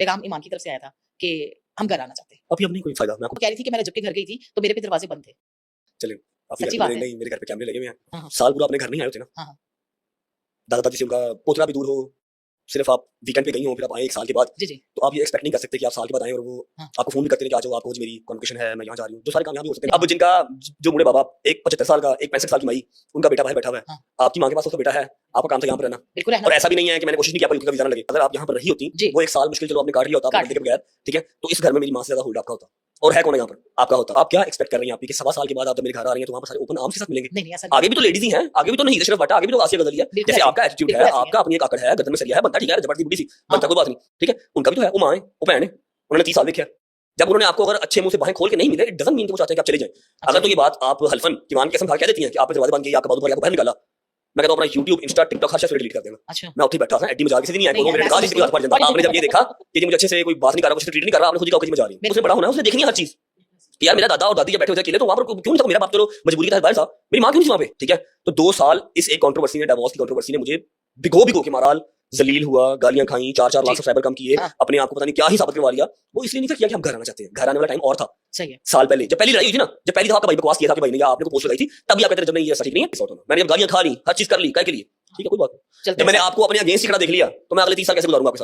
पैगाम ईमान की तरफ से आया था कि हम घर आना चाहते हैं। अभी अब नहीं कोई फायदा। मैं वो कह रही थी कि मैं जब के घर गई थी तो मेरे पे दरवाजे बंद थे। चलिए आपके सच्ची घर बात पे है। नहीं, मेरे घर पे कैमरे लगे हुए हैं। हाँ, हाँ। साल पूरा अपने घर नहीं आए होते ना। हाँ, हाँ। दादा दादी से उनका पोतना भी दूर हो, सिर्फ आप वीकेंड पे गई हो, फिर आप आए 1 साल के बाद, जी, जी। तो आप ये एक्सपेक्ट नहीं कर सकते कि आप साल के बाद आए और वो हाँ। आपको फोन भी करते रहे कि आ जाओ, आपको आज मेरी कॉन्वोकेशन है, मैं यहाँ जा रही हूँ। जो सारे काम यहाँ भी हो सकते हैं। अब जिनका जो बूढ़े बाबा, एक 75 साल का, एक 65 साल की माई, उनका बेटा बाहर बैठा हुआ है। हाँ। आपकी माँ के पास उसका बेटा है, आपका काम था यहाँ पर रहना। बिल्कुल रहना। और ऐसा भी नहीं है कि मैंने कोशिश नहीं की आपका यूके का वीजा ना लगे। अगर आप यहाँ पर रही होती, जी। वो 1 साल मुश्किल चलो आपने काट लिया होता काट बंदे के बगैर, ठीक है? तो इस घर में मेरी माँ से ज्यादा होल्ड आपका होता। और है कौन है यहाँ पर? आपका होता। आप क्या एक्सपेक्ट कर रही हैं आप कि 1.25 साल के बाद आप जब मेरे घर आ रही हैं तो वहाँ पर सारे ओपन आर्म्स के साथ मिलेंगे? नहीं, नहीं ऐसा नहीं। आगे भी तो लेडीज ही हैं, आगे भी तो नहीं सिर्फ बटा, आगे भी तो आसिया गजलिया, बिल्कुल जैसे ऐसे आपका ही। एटीट्यूड बिल्कुल है, ऐसे ही है। आपका अपनी एक आकड़ है, गर्दन में सरिया है, बनता ठीक है, जबरदस्ती बुढ़ी सी, बनता हाँ। कोई बात नहीं, ठीक है? उनका भी तो है, वो माँ है, वो बहन है, उन्होंने 30 साल देखा है। जब उन्होंने आपको अगर अच्छे मुंह से बाहें खोल के नहीं मिले, इट डजंट मीन कि वो चाहते हैं कि आप चले जाएं। अगर तो ये बात आप हल्फन ईमान की कसम खा के कह देती हैं कि आपने दरवाजे बंद किए, आपका बाबू आपको बाहर निकाला, मैं कहता हूं अपना YouTube, इंस्टा, टिकटॉक हर चीज डिलीट कर देना। अच्छा। मैं उठे बैठा था, एडी मजाक से नहीं आया, नहीं, दोनों मिनट मैं कहा ऐसा जिसकी बात पर जनता। आपने जब ये देखा कि ये मुझे अच्छे से कोई बात नहीं कर रहा, कुछ ट्रीट नहीं कर रहा, आपने खुद ही कहा कि मैं जा रही हूं। उसने बड़ा होना है, उसने देखनी है हर चीज कि यार मेरा दादा और दादी जब बैठे होते अकेले तो वहां पर क्यों नहीं था? मेरा बाप तो मजबूरी के तहत बाहर था, मेरी मां क्यों नहीं थी वहां पे? ठीक है, तो 2 साल इस एक कंट्रोवर्सी ने, डिवोर्स की कंट्रोवर्सी ने मुझे भिगो भिगो के मारा, जलील हुआ, गालियां खाई, 4-4 लाख जी। सब्सक्राइबर कम किए, हाँ। अपने आप को पता नहीं क्या ही साबित करवा लिया। वो इसलिए नहीं था किया कि हम घर आना चाहते हैं। घर आने वाला टाइम और था, सही है। साल पहले जब पहली लड़ाई हुई थी ना, जब पहली दफा आपका भाई बकवास किया था कि भाई ने या आपने को पोस्ट लगाई थी, तब ये आप कहते थे जब नहीं ये सही नहीं है, सॉर्ट होना। मैंने जब गालियां खा ली, हर चीज कर ली, काय के लिए? ठीक है, कोई बात नहीं। चलते जब मैंने हैं। आपको अपने अगेंस्ट ही खड़ा देख लिया, तो मैं अगले 30 साल कैसे गुजारूंगा आपके साथ?